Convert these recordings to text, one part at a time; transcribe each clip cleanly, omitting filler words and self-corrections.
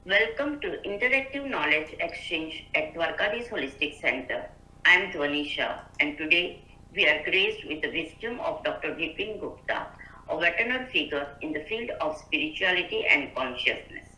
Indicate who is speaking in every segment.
Speaker 1: Welcome to Interactive Knowledge Exchange at Dwarkadhish Holistic Centre. I am Dhwani Shah, and today we are graced with the wisdom of Dr. Vipin Gupta, a veteran figure in the field of spirituality and consciousness.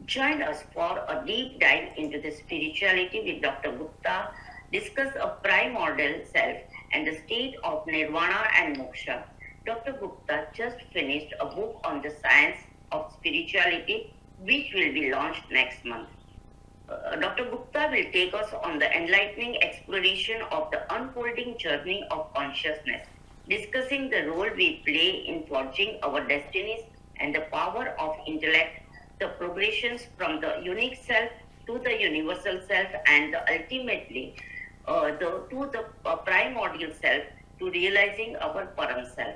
Speaker 1: Join us for a deep dive into the spirituality with Dr. Gupta, discuss a primordial self and the state of Nirvana and Moksha. Dr. Gupta just finished a book on the science of spirituality, which will be launched next month. Dr. Gupta will take us on the enlightening exploration of the unfolding journey of consciousness, discussing the role we play in forging our destinies and the power of intellect, the progressions from the unique self to the universal self, and ultimately to the primordial self, to realizing our param self.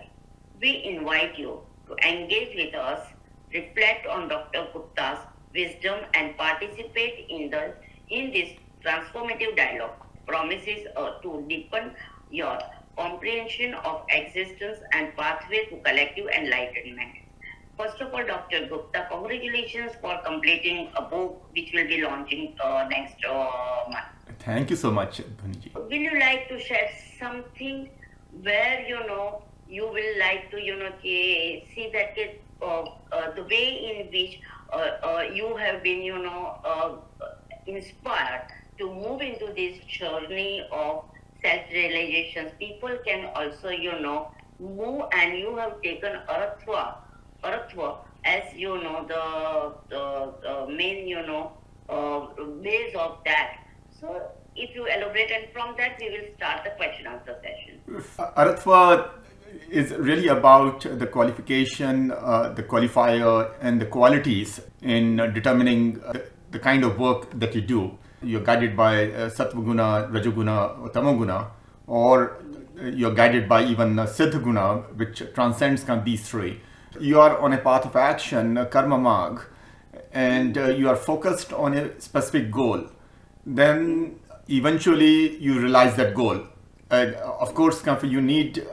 Speaker 1: We invite you to engage with us, reflect on Dr. Gupta's wisdom, and participate in this transformative dialogue. Promises to deepen your comprehension of existence and pathway to collective enlightenment. First of all, Dr. Gupta, congratulations for completing a book which will be launching next month.
Speaker 2: Thank you so much, Dhwani.
Speaker 1: Will you like to share something where you will like to see that the way in which you have been inspired to move into this journey of self-realizations? People can also move, and you have taken Aratva as the main base of that. So if you elaborate, and from that we will start the question answer session.
Speaker 2: Aratva is really about the qualification, the qualifier, and the qualities in determining the kind of work that you do. You're guided by Sattva-guna, Rajoguna, or Tamoguna, or you're guided by even Siddha-guna, which transcends these three. You are on a path of action, karma marg, and you are focused on a specific goal. Then eventually you realize that goal. Of course, you need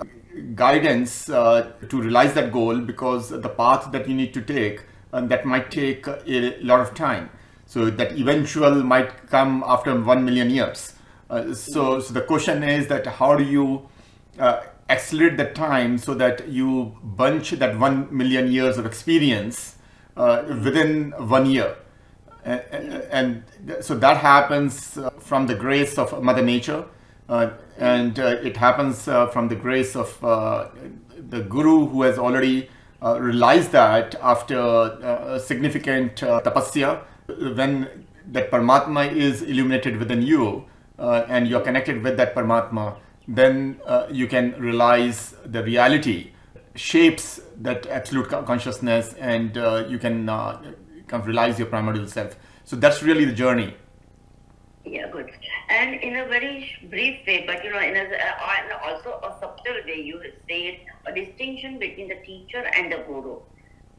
Speaker 2: guidance to realize that goal, because the path that you need to take, that might take a lot of time. So that eventual might come after 1 million years. So the question is that how do you accelerate the time so that you bunch that 1 million years of experience within 1 year? And so that happens from the grace of Mother Nature, and it happens from the grace of the Guru, who has already realized that after significant tapasya. When that Paramatma is illuminated within you, and you're connected with that Paramatma, then you can realize the reality shapes that absolute consciousness, and you can realize your primordial self. So that's really the journey.
Speaker 1: Yeah, good. And in a very brief way, but and also a subtle way, you say a distinction between the teacher and the guru.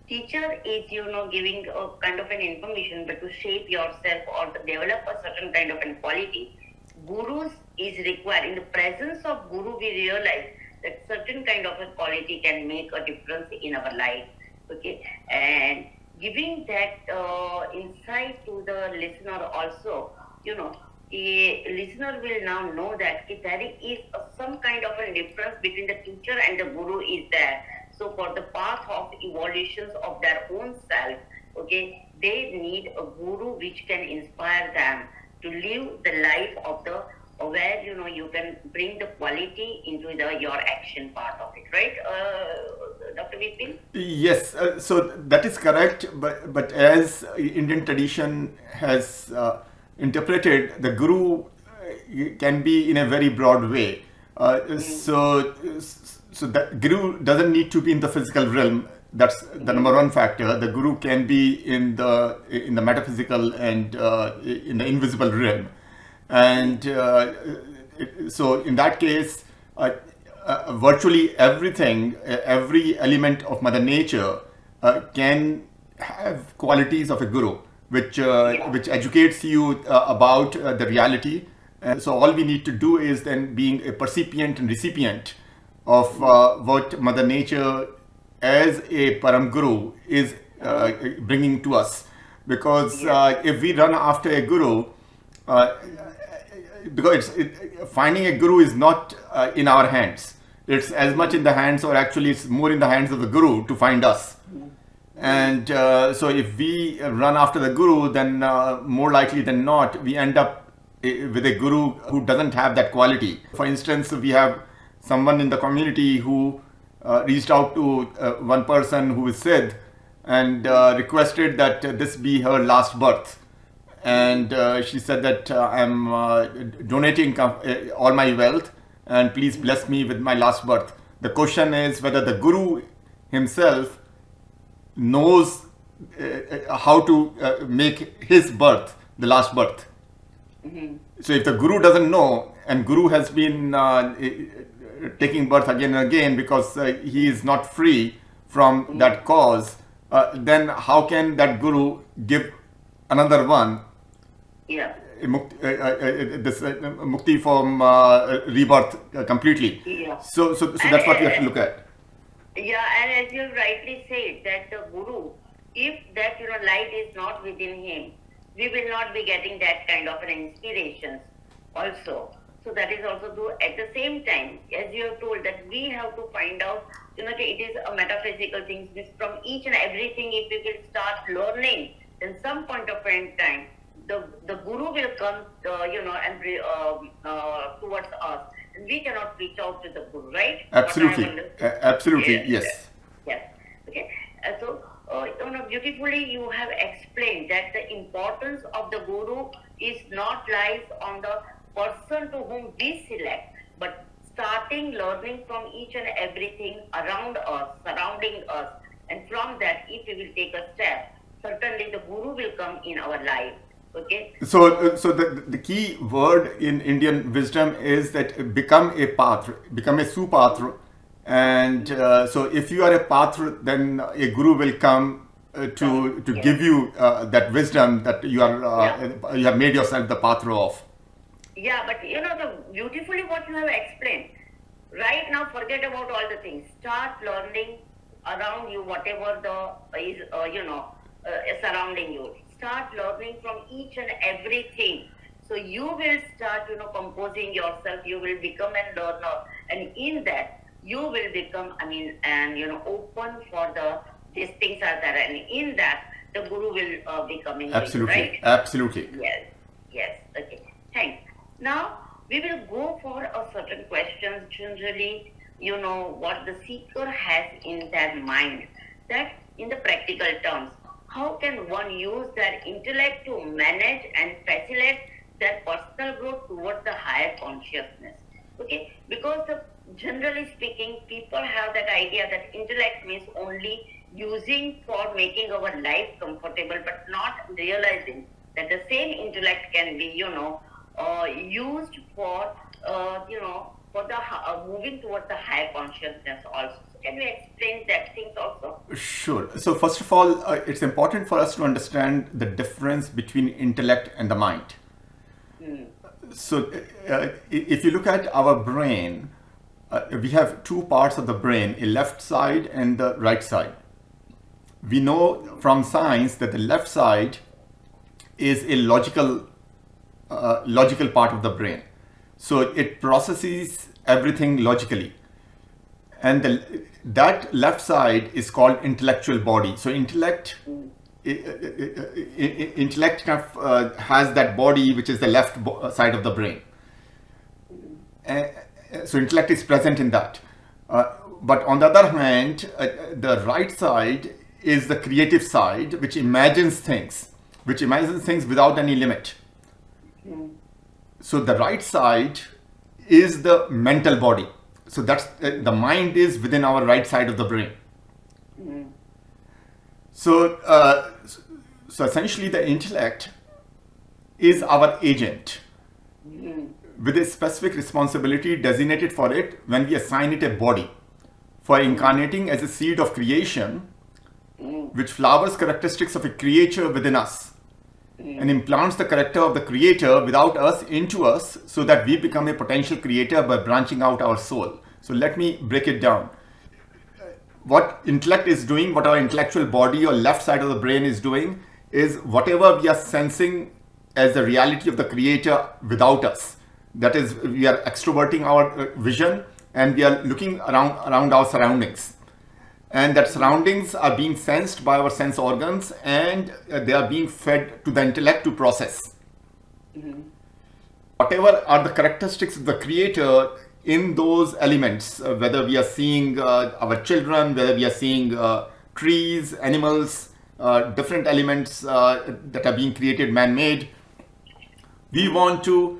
Speaker 1: Teacher is giving a kind of an information, but to shape yourself or to develop a certain kind of an quality. Gurus is required. In the presence of guru, we realize that certain kind of a quality can make a difference in our life. Okay, and giving that insight to the listener also, a listener will now know that there is some kind of a difference between the teacher and the guru is there. So for the path of evolutions of their own self, okay, they need a guru which can inspire them to live the life of the where you can bring the quality into your action part of it, right, Dr. Vipin?
Speaker 2: Yes, so that is correct. But as Indian tradition has interpreted, the guru can be in a very broad way. So the guru doesn't need to be in the physical realm. That's the number one factor. The guru can be in the metaphysical and in the invisible realm. And so in that case, virtually everything, every element of Mother Nature can have qualities of a guru, which educates you about the reality. So all we need to do is then being a percipient and recipient of what Mother Nature as a Param Guru is bringing to us. because if we run after a guru, uh, because finding a guru is not in our hands. It's as much in the hands, or actually it's more in the hands of the guru to find us. And so if we run after the guru, then more likely than not, we end up with a guru who doesn't have that quality. For instance, we have someone in the community who reached out to one person who is Siddh and requested that this be her last birth. And she said that I'm donating all my wealth, and please bless me with my last birth. The question is whether the guru himself knows how to make his birth the last birth. So if the guru doesn't know, and guru has been taking birth again and again because he is not free from that cause, then how can that guru give another one this mukti from rebirth completely? So that's what we have to look at.
Speaker 1: Yeah, and as you rightly said, that the guru, if that light is not within him, we will not be getting that kind of an inspiration also. So that is also true. At the same time, as you have told, that we have to find out, it is a metaphysical thing. From each and everything, if we will start learning, then some point of time, the guru will come, and towards us. And we cannot reach out to the guru, right?
Speaker 2: Absolutely. Absolutely, yes.
Speaker 1: Yes. Okay. So, beautifully you have explained that the importance of the guru is not lies on the person to whom we select, but starting learning from each and everything around us, surrounding us, and from that, if we will take a step, certainly the guru will come in our life. Okay.
Speaker 2: So the key word in Indian wisdom is that become a patra, become a supatra. And so if you are a patra, then a guru will come to give you that wisdom that you are you have made yourself the patra of.
Speaker 1: Yeah, but the beautifully what you have explained. Right now, forget about all the things. Start learning around you, whatever the is surrounding you. Start learning from each and everything. So you will start, composing yourself. You will become a learner, and in that you will become, open for these things are there, and in that the guru will be coming.
Speaker 2: Absolutely,
Speaker 1: right?
Speaker 2: Absolutely.
Speaker 1: Yes. Okay. Thanks. Now we will go for a certain questions. Generally, what the seeker has in their mind. That in the practical terms, how can one use their intellect to manage and facilitate their personal growth towards the higher consciousness? Okay, because generally speaking, people have that idea that intellect means only using for making our life comfortable, but not realizing that the same intellect can be, used for, for the moving towards the higher consciousness also. Can you explain that things also?
Speaker 2: Sure. So first of all, it's important for us to understand the difference between intellect and the mind. So if you look at our brain, we have two parts of the brain, a left side and the right side. We know from science that the left side is a logical part of the brain. So it processes everything logically. And that left side is called intellectual body. So intellect kind of has that body which is the left side of the brain. So intellect is present in that. But on the other hand, the right side is the creative side, which imagines things without any limit. So the right side is the mental body. So that's the mind is within our right side of the brain. So essentially the intellect is our agent with a specific responsibility designated for it when we assign it a body for incarnating as a seed of creation which flowers characteristics of a creature within us and implants the character of the creator without us into us so that we become a potential creator by branching out our soul. So let me break it down. What intellect is doing, what our intellectual body or left side of the brain is doing, is whatever we are sensing as the reality of the creator without us. That is, we are extroverting our vision and we are looking around our surroundings. And that surroundings are being sensed by our sense organs and they are being fed to the intellect to process. Whatever are the characteristics of the creator in those elements, whether we are seeing our children, whether we are seeing trees, animals, different elements that are being created, man-made, we want to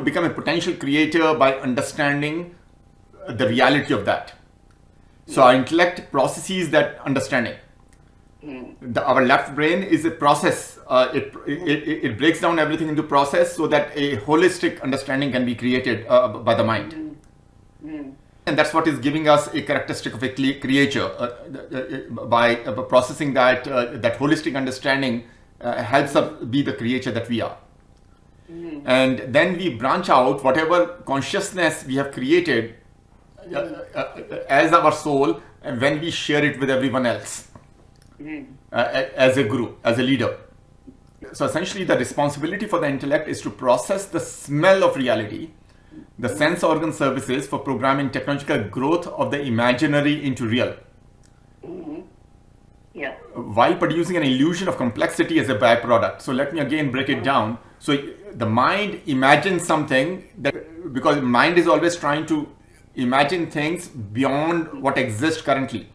Speaker 2: become a potential creator by understanding the reality of that. So our intellect processes that understanding. Our left brain is a process. It breaks down everything into process so that a holistic understanding can be created by the mind. And that's what is giving us a characteristic of a creature. By processing that holistic understanding helps us be the creature that we are. And then we branch out whatever consciousness we have created as our soul, and when we share it with everyone else as a guru, as a leader. So essentially the responsibility for the intellect is to process the smell of reality, the sense organ services for programming technological growth of the imaginary into real.
Speaker 1: Yeah.
Speaker 2: While producing an illusion of complexity as a byproduct. So let me again break it down. So the mind imagines something, that because mind is always trying to imagine things beyond what exists currently.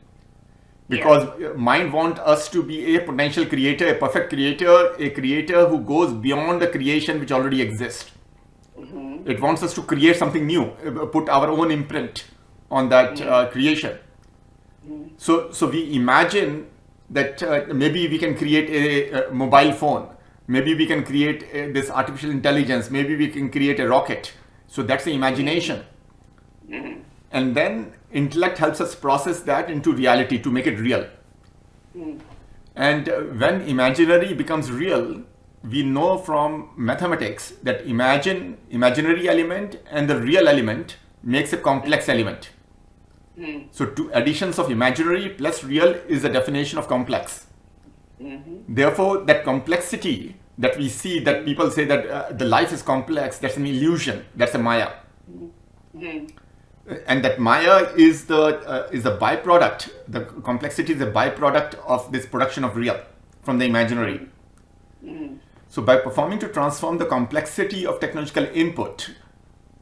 Speaker 2: Because mind wants us to be a potential creator, a perfect creator, a creator who goes beyond the creation which already exists. It wants us to create something new, put our own imprint on that creation. So we imagine that maybe we can create a mobile phone, maybe we can create this artificial intelligence, maybe we can create a rocket. So that's the imagination. And then intellect helps us process that into reality to make it real. And when imaginary becomes real, we know from mathematics that imaginary element and the real element makes a complex element. So two additions of imaginary plus real is the definition of complex. Therefore, that complexity that we see, that people say that the life is complex, that's an illusion, that's a maya. And that maya is the byproduct. The complexity is a byproduct of this production of real from the imaginary. So by performing to transform the complexity of technological input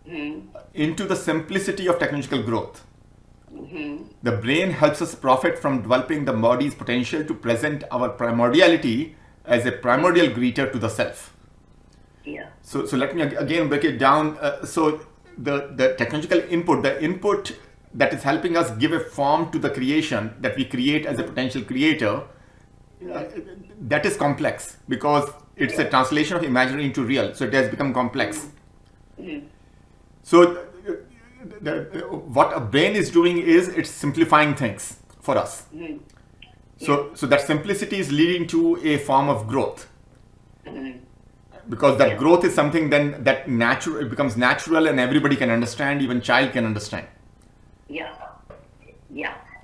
Speaker 2: into the simplicity of technological growth, the brain helps us profit from developing the body's potential to present our primordiality as a primordial greeter to the self. So let me again break it down. So the technological input, the input that is helping us give a form to the creation that we create as a potential creator, that is complex because it's a translation of imaginary into real. So it has become complex. So what a brain is doing is it's simplifying things for us. So that simplicity is leading to a form of growth. Because that growth is something then that it becomes natural and everybody can understand, even child can understand.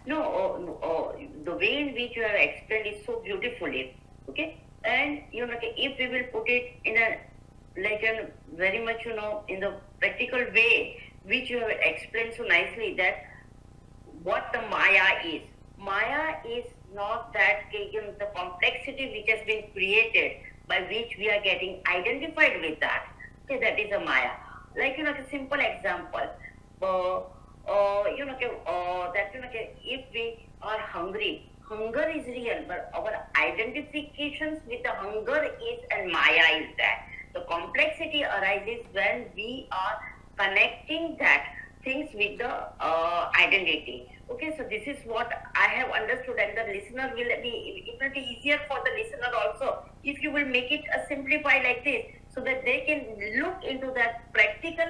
Speaker 1: No, the way in which you have explained is so beautifully, okay? And if we will put it in a very much in the practical way which you have explained so nicely, that what the maya is. Maya is not that the complexity which has been created by which we are getting identified with that. Okay, that is a maya. A simple example. If we are hungry, hunger is real, but our identifications with the hunger is and maya is that. The complexity arises when we are connecting that things with the identity. Okay, so this is what I have understood, and the listener it will be easier for the listener also if you will make it simplify like this, so that they can look into that practical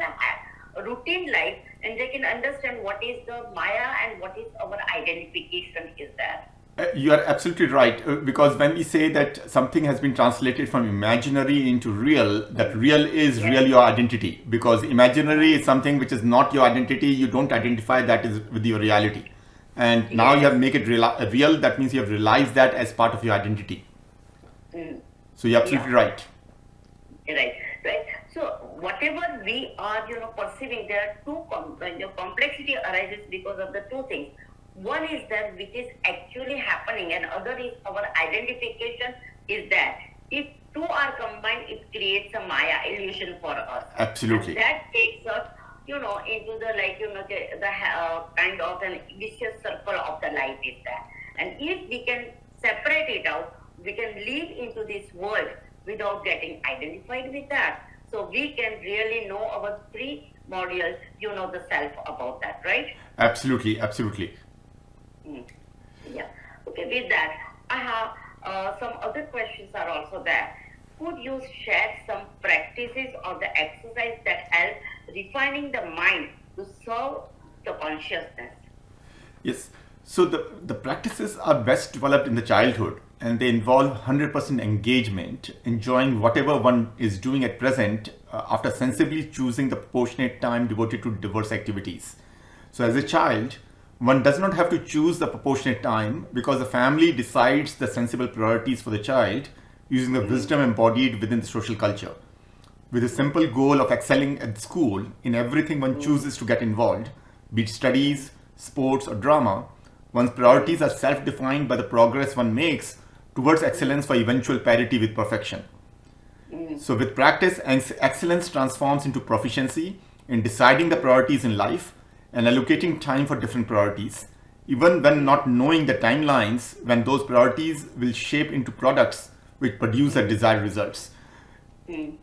Speaker 1: routine life and they can understand what is the maya and what is our identification is that.
Speaker 2: You are absolutely right, because when we say that something has been translated from imaginary into real, that real is real your identity, because imaginary is something which is not your identity. You don't identify that is with your reality, and now you have make it real. That means you have realized that as part of your identity.
Speaker 1: Mm.
Speaker 2: So you're
Speaker 1: Yeah.
Speaker 2: absolutely right.
Speaker 1: Right, right. So whatever we are, perceiving, there are complexity arises because of the two things. One is that which is actually happening, and other is our identification is that. If two are combined, it creates a Maya illusion for us, and
Speaker 2: Absolutely.
Speaker 1: that takes us, into the kind of an vicious circle of the life is that. And if we can separate it out, we can live into this world without getting identified with that. So we can really know our primordial, the self about that, right?
Speaker 2: Absolutely, absolutely.
Speaker 1: Mm. Yeah. Okay, with that, I have some other questions are also there. Could you share some practices or the exercise that help refining the mind to serve the consciousness?
Speaker 2: Yes. So the practices are best developed in the childhood, and they involve 100% engagement, enjoying whatever one is doing at present after sensibly choosing the proportionate time devoted to diverse activities. So as a child, one does not have to choose the proportionate time because the family decides the sensible priorities for the child using the wisdom embodied within the social culture. With a simple goal of excelling at school in everything one chooses to get involved, be it studies, sports, or drama, one's priorities are self defined by the progress one makes towards excellence for eventual parity with perfection. So, with practice, excellence transforms into proficiency in deciding the priorities in life and allocating time for different priorities, even when not knowing the timelines when those priorities will shape into products which produce the desired results.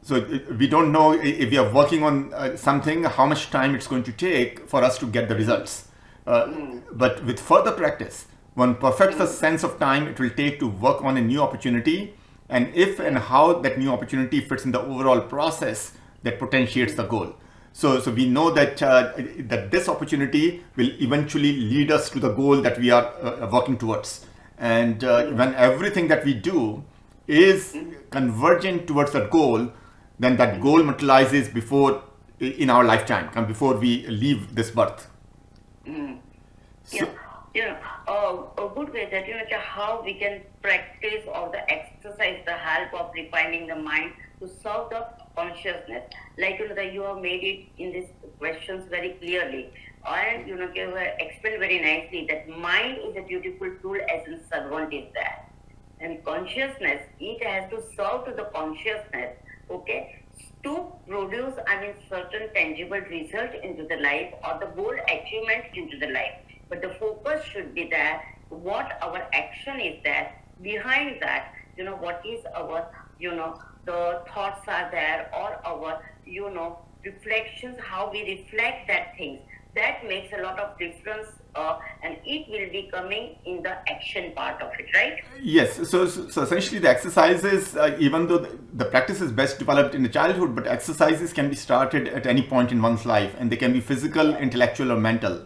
Speaker 2: So we don't know if we are working on something, how much time it's going to take for us to get the results. But with further practice, one perfects the sense of time it will take to work on a new opportunity, and if and how that new opportunity fits in the overall process that potentiates the goal. So we know that that this opportunity will eventually lead us to the goal that we are working towards. And when everything that we do is convergent towards that goal, then that goal materializes before in our lifetime, and before we leave this birth.
Speaker 1: Yeah,
Speaker 2: So,
Speaker 1: a good way that how we can practice or the exercise the help of refining the mind to serve the consciousness. Like that you have made it in these questions very clearly, and you have explained very nicely that mind is a beautiful tool as in servant is there, and consciousness it has to serve to the consciousness. Okay, to produce certain tangible result into the life or the goal achievement into the life, but the focus should be there what our action is there behind that, what is our, the thoughts are there, or our, reflections, how we reflect that things, that makes a lot of difference, and it will be coming in the action part of it, right?
Speaker 2: yes, so essentially the exercises, even though the practice is best developed in the childhood, but exercises can be started at any point in one's life, and they can be physical, intellectual, or mental.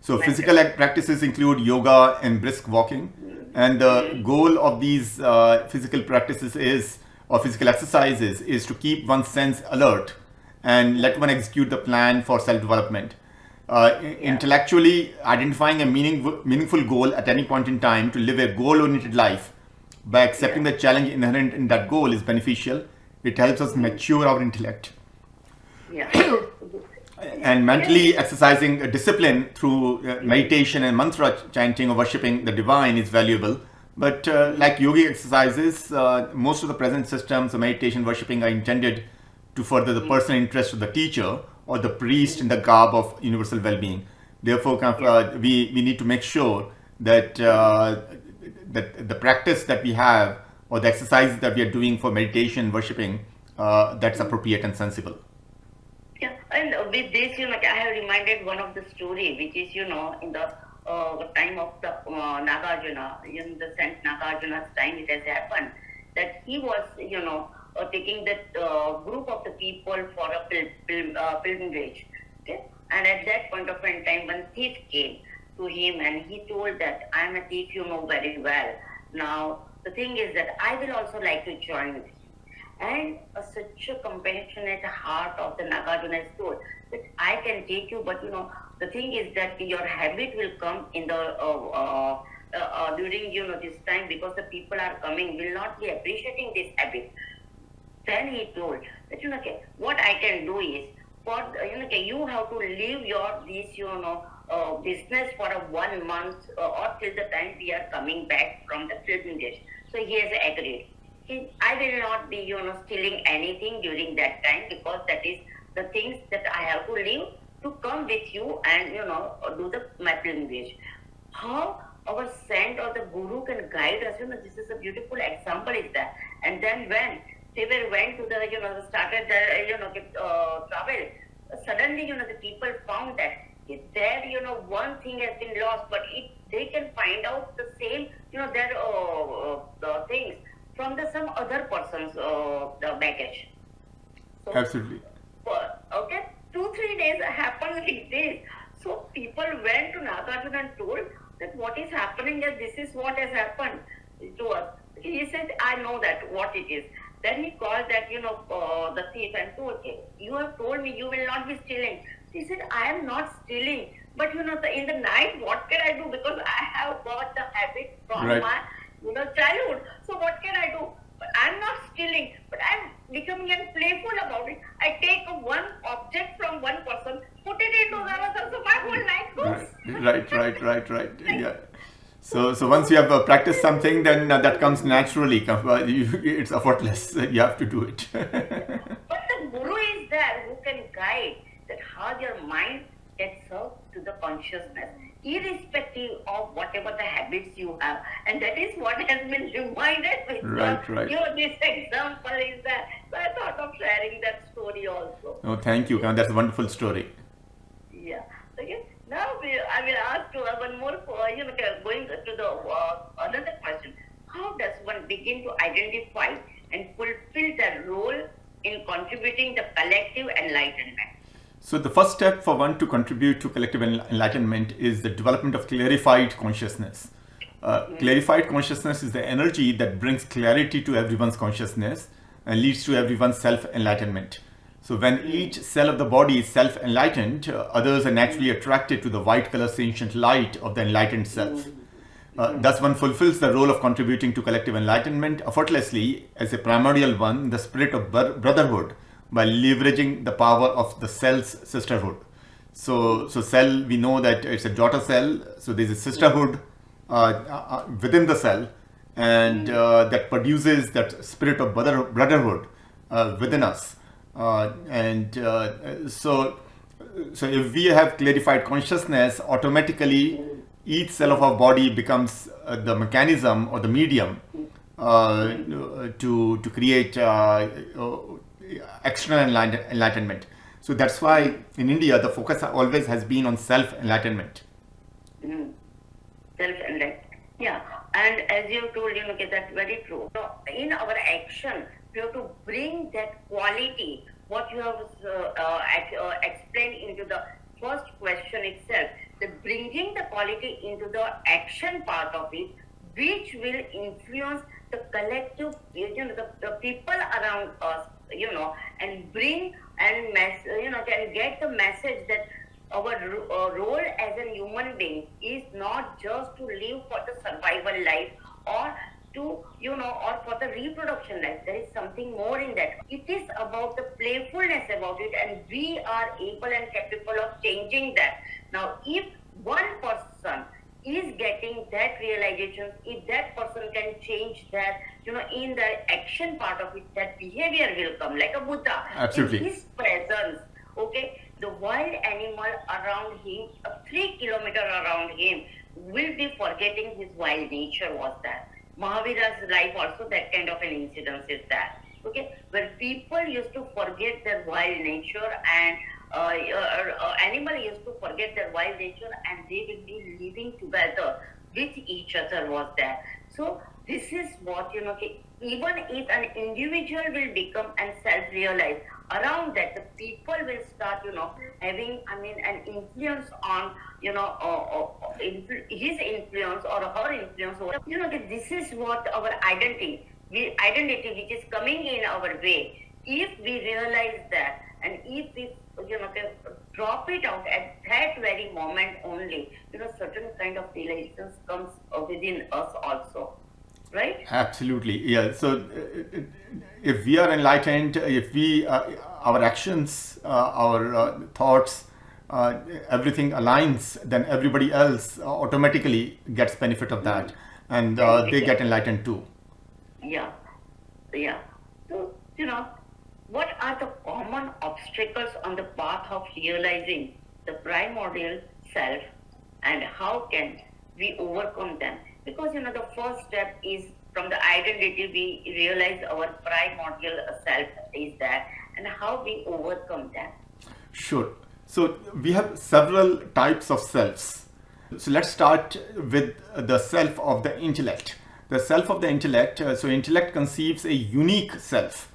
Speaker 2: So physical practices include yoga and brisk walking, and the goal of these physical practices is, or physical exercises, is to keep one's sense alert and let one execute the plan for self-development. Intellectually, identifying a meaningful goal at any point in time to live a goal-oriented life by accepting the challenge inherent in that goal is beneficial. It helps us mature our intellect.
Speaker 1: Yeah.
Speaker 2: And mentally exercising a discipline through meditation and mantra chanting or worshipping the divine is valuable. But like yogic exercises, most of the present systems of meditation worshipping are intended to further the personal interest of the teacher or the priest in the garb of universal well-being. Therefore, we need to make sure that that the practice that we have or the exercises that we are doing for meditation, worshipping, that's appropriate and sensible.
Speaker 1: Yeah, and with this, I have reminded one of the story, which is, in the time of the Nagarjuna, in the Saint Nagarjuna's time, it has happened that he was, taking that group of the people for a pilgrimage. Okay, and at that point of time, one thief came to him and he told that I am a thief, you know very well. Now the thing is that I will also like to join with you. And such a compassionate heart of the Nagarjuna is told that I can take you, but the thing is that your habit will come in the during this time, because the people are coming, will not be appreciating this habit. Then he told that okay, what I can do is for okay, you have to leave your this business for a 1 month or till the time we are coming back from the pilgrimage. So he has agreed. I will not be stealing anything during that time, because that is the things that I have to leave to come with you and do the pilgrimage. How our saint or the guru can guide us, this is a beautiful example is that. And then when they went to the started their travel, suddenly the people found that there one thing has been lost, but they can find out the same their the things from the some other person's the baggage. So,
Speaker 2: Absolutely.
Speaker 1: Okay, 2-3 days happened like this. So people went to Nagarjuna and told that what is happening, and this is what has happened to us. He said, I know that what it is. Then he called that the thief and told, okay, you have told me you will not be stealing. He said, I am not stealing, but in the night, what can I do? Because I have got the habit from
Speaker 2: Right.
Speaker 1: my childhood. So what can I do? But I'm not stealing, but I'm becoming playful about it. I take one object from one person, put it into another, so my whole night goes.
Speaker 2: Right. Yeah. So once you have practiced something, then that comes naturally. It's effortless. You have to do it.
Speaker 1: But the guru is there who can guide that how your mind gets served to the consciousness, irrespective of whatever the habits you have. And that is what has been reminded with
Speaker 2: Right.
Speaker 1: this example is that. So I thought of sharing that story also.
Speaker 2: Oh, thank you. That's a wonderful story.
Speaker 1: Yeah. Okay. Now I will ask you one more, going to the another question. How does one begin to identify and fulfill their role in contributing the collective enlightenment?
Speaker 2: So the first step for one to contribute to collective enlightenment is the development of clarified consciousness. Clarified consciousness is the energy that brings clarity to everyone's consciousness and leads to everyone's self-enlightenment. So when each cell of the body is self-enlightened, others are naturally attracted to the white color sentient light of the enlightened self. Thus one fulfills the role of contributing to collective enlightenment effortlessly as a primordial one in the spirit of brotherhood by leveraging the power of the cell's sisterhood. So cell, we know that it's a daughter cell, so there's a sisterhood within the cell, and that produces that spirit of brotherhood within us. So if we have clarified consciousness, automatically each cell of our body becomes the mechanism or the medium to create external enlightenment. So that's why in India the focus always has been on self-enlightenment.
Speaker 1: Self-enlightenment. Yeah, and as you told, that's very true. So in our action, we have to bring that quality, what you have explained into the first question itself, the bringing the quality into the action part of it, which will influence the collective, the people around us, and bring and can get the message that our role as a human being is not just to live for the survival life or to, or for the reproduction life. There is something more in that. It is about the playfulness about it, and we are able and capable of changing that. Now, if one person is getting that realization, if that person can change that, in the action part of it, that behavior will come like a Buddha.
Speaker 2: Absolutely.
Speaker 1: In his presence, okay, the wild animal around him, 3 kilometers around him, will be forgetting his wild nature was that. Mahavira's life also that kind of an incident is that. Okay, where people used to forget their wild nature and animal used to forget their wild nature, and they will be living together with each other was there. So this is what, even if an individual will become and self-realize, around that the people will start, having, an influence on, his influence or her influence. This is what our identity which is coming in our way. If we realize that, and if we drop it out at that very moment only, certain kind of realizations comes within us also, right?
Speaker 2: Absolutely, yeah. So if we are enlightened, if we our actions, our thoughts, everything aligns, then everybody else automatically gets benefit of that, and they get enlightened too.
Speaker 1: Yeah, yeah. So, what are the common obstacles on the path of realizing the primordial self, and how can we overcome them? Because, the first step is from the identity, we realize our primordial self is there, and how we overcome them.
Speaker 2: Sure. So we have several types of selves. So let's start with the self of the intellect. The self of the intellect, so intellect conceives a unique self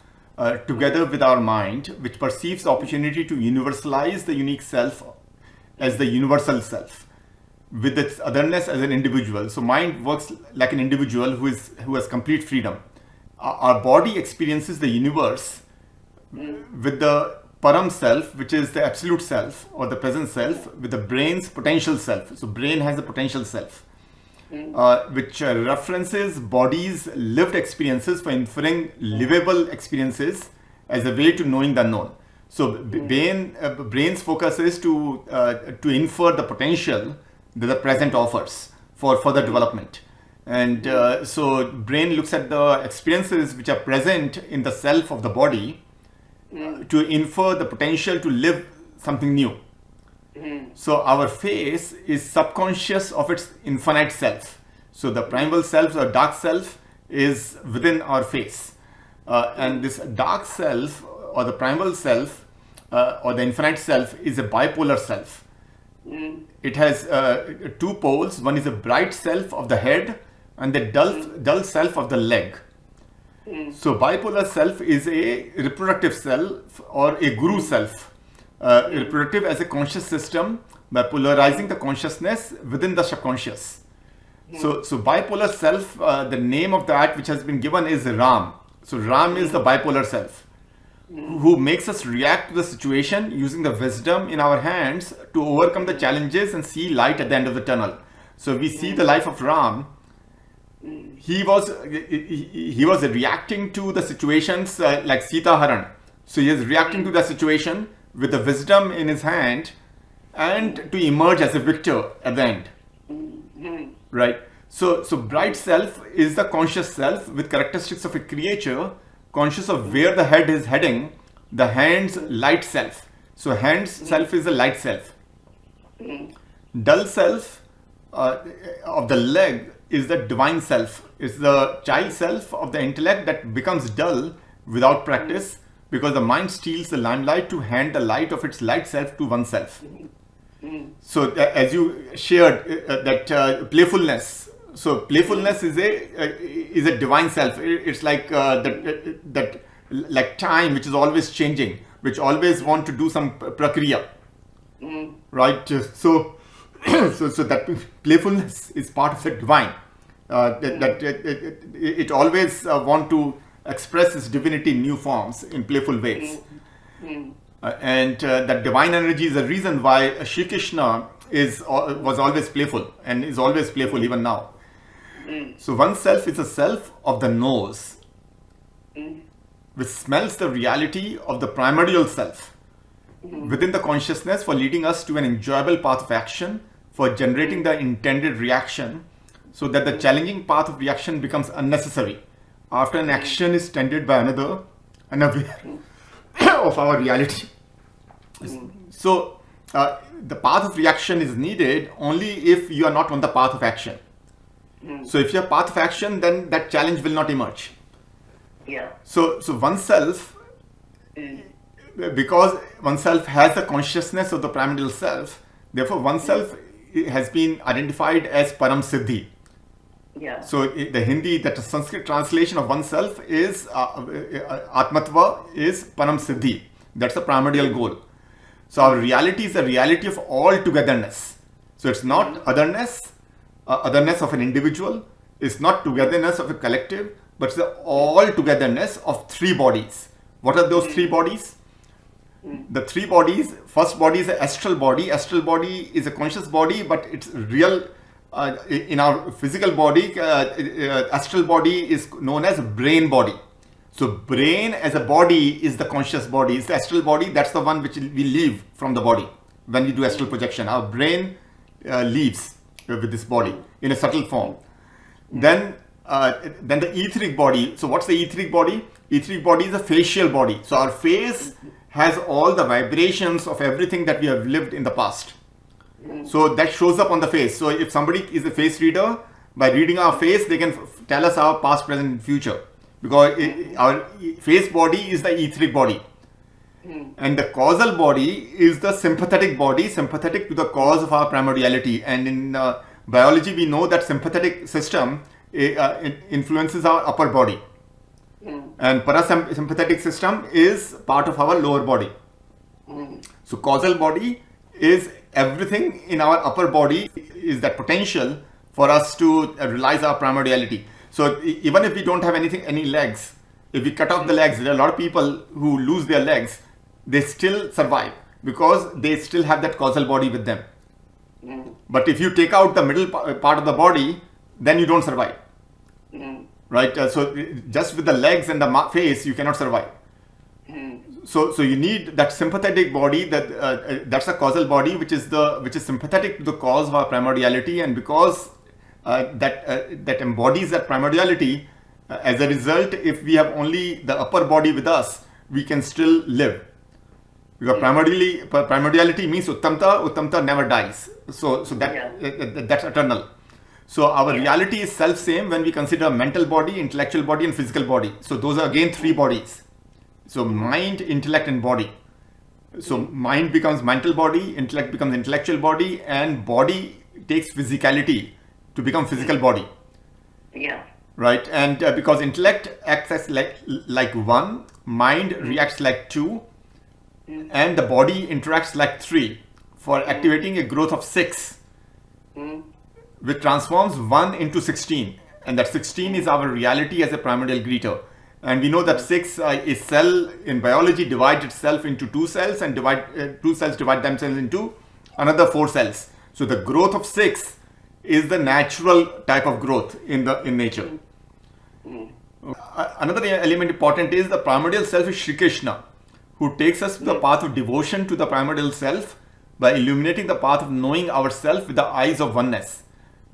Speaker 2: together with our mind, which perceives the opportunity to universalize the unique self as the universal self, with its otherness as an individual. So mind works like an individual who has complete freedom. Our body experiences the universe with the param self, which is the absolute self or the present self, with the brain's potential self. So brain has a potential self, which references body's lived experiences for inferring livable experiences as a way to knowing the unknown. So brain's focus is to infer the potential that the present offers for further development. And so brain looks at the experiences which are present in the self of the body to infer the potential to live something new. So our face is subconscious of its infinite self. So the primal self or dark self is within our face. And this dark self or the primal self or the infinite self is a bipolar self. It has two poles. One is a bright self of the head and the dull self of the leg. So bipolar self is a reproductive self or a guru self. Reproductive as a conscious system by polarizing the consciousness within the subconscious. So bipolar self, the name of that which has been given is Ram. So Ram is the bipolar self who makes us react to the situation using the wisdom in our hands to overcome the challenges and see light at the end of the tunnel. So we see the life of Ram. He was reacting to the situations like Sita Haran. So he is reacting to the situation with the wisdom in his hand and to emerge as a victor at the end. Right? So bright self is the conscious self with characteristics of a creature, conscious of where the head is heading, the hand's light self. So hand's self is the light self. Dull self of the leg is the divine self. It's the child self of the intellect that becomes dull without practice because the mind steals the limelight to hand the light of its light self to oneself. So as you shared that playfulness. So playfulness is a divine self. It's like that like time which is always changing, which always want to do some prakriya, right? So that playfulness is part of the divine. It always want to express its divinity in new forms, in playful ways. And that divine energy is the reason why Shri Krishna was always playful and is always playful even now. So one self is a self of the nose, which smells the reality of the primordial self within the consciousness for leading us to an enjoyable path of action, for generating the intended reaction, so that the challenging path of reaction becomes unnecessary after an action is tended by another, unaware of our reality. So the path of reaction is needed only if you are not on the path of action. So if you are path of action, then that challenge will not emerge.
Speaker 1: Yeah.
Speaker 2: So oneself, because oneself has the consciousness of the primordial self, therefore oneself has been identified as Param Siddhi.
Speaker 1: Yeah.
Speaker 2: So the Hindi, that Sanskrit translation of oneself is Atmatva is Param Siddhi. That's the primordial goal. So our reality is the reality of all togetherness. So it's not otherness of an individual. It's not togetherness of a collective, but it's the all togetherness of three bodies. What are those three bodies? The three bodies, first body is an astral body. Astral body is a conscious body, but it's real. In our physical body, astral body is known as brain body. So brain as a body is the conscious body. It's the astral body. That's the one which we leave from the body when we do astral projection. Our brain leaves with this body in a subtle form. Then the etheric body. So what's the etheric body? Etheric body is a facial body. So our face has all the vibrations of everything that we have lived in the past. So that shows up on the face. So if somebody is a face reader, by reading our face, they can tell us our past, present, and future. Because our face body is the etheric body. And the causal body is the sympathetic body, sympathetic to the cause of our primordiality. And in biology, we know that sympathetic system it influences our upper body. And parasympathetic system is part of our lower body. So causal body is everything in our upper body is that potential for us to realize our primordiality. So even if we don't have any legs, if we cut off the legs, there are a lot of people who lose their legs, they still survive because they still have that causal body with them. But if you take out the middle part of the body, then you don't survive. Right? So just with the legs and the face, you cannot survive. So you need that sympathetic body. That's a causal body, which is sympathetic to the cause of our primordiality, and because that embodies that primordiality. As a result, if we have only the upper body with us, we can still live. Because primordiality means uttamta. Uttamta never dies. So that's eternal. So our reality is self-same when we consider mental body, intellectual body, and physical body. So those are again three bodies. So mind, intellect, and body. So mind becomes mental body, intellect becomes intellectual body, and body takes physicality to become physical body.
Speaker 1: Yeah.
Speaker 2: Right? And because intellect acts as like one, mind reacts like two, and the body interacts like three for activating a growth of 6. Which transforms 1 into 16, and that 16 is our reality as a primordial greeter. And we know that 6 is cell in biology divides itself into 2 cells, and 2 cells divide themselves into another 4 cells. So the growth of 6 is the natural type of growth in nature. Another element important is the primordial self is Shri Krishna, who takes us to the path of devotion to the primordial self by illuminating the path of knowing ourself with the eyes of oneness.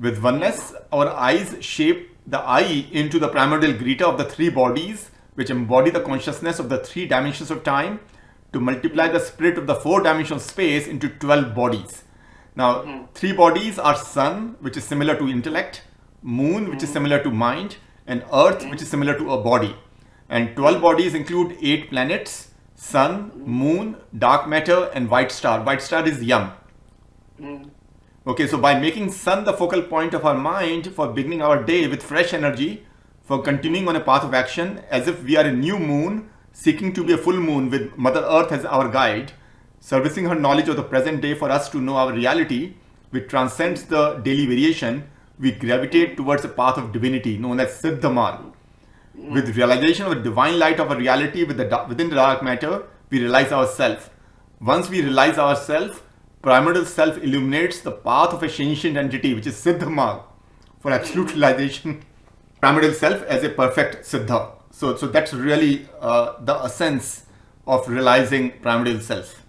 Speaker 2: With oneness, our eyes shape the I into the primordial greeter of the 3 bodies, which embody the consciousness of the 3 dimensions of time, to multiply the spirit of the 4 dimensional space into 12 bodies. Now, 3 bodies are sun, which is similar to intellect, moon, which is similar to mind, and earth, which is similar to a body. And 12 bodies include 8 planets, sun, moon, dark matter, and white star. White star is Yam. Okay, so by making sun the focal point of our mind for beginning our day with fresh energy, for continuing on a path of action as if we are a new moon seeking to be a full moon with Mother Earth as our guide, servicing her knowledge of the present day for us to know our reality, which transcends the daily variation, we gravitate towards a path of divinity known as Siddha Marg. With realization of the divine light of our reality within the dark matter, we realize ourself. Once we realize ourself, primordial self illuminates the path of a sentient entity, which is Siddha Marg, for absolute realization. Primordial self as a perfect Siddha. So that's really the essence of realizing primordial self.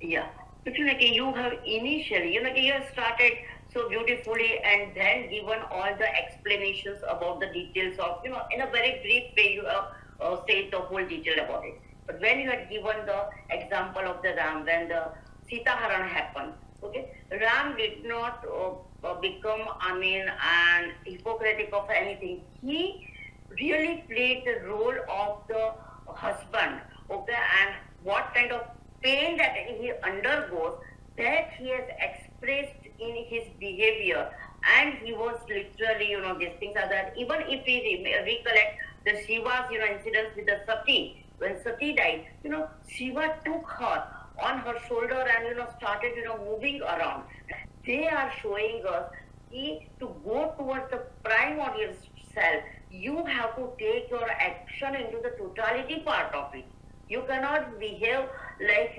Speaker 1: Yeah. But you have initially, you have started so beautifully and then given all the explanations about the details of, in a very brief way, you have said the whole detail about it. But when you had given the example of the Ram, when the Sita Haran happened, okay, Ram did not become, and hypocritic of anything. He really played the role of the husband, okay, and what kind of pain that he undergoes, that he has expressed in his behavior, and he was literally, these things are that. Even if we recollect the Shiva's, incidents with the Sati, when Sati died, Shiva took her on her shoulder and, started, moving around. They are showing us to go towards the primordial self, you have to take your action into the totality part of it. You cannot behave like,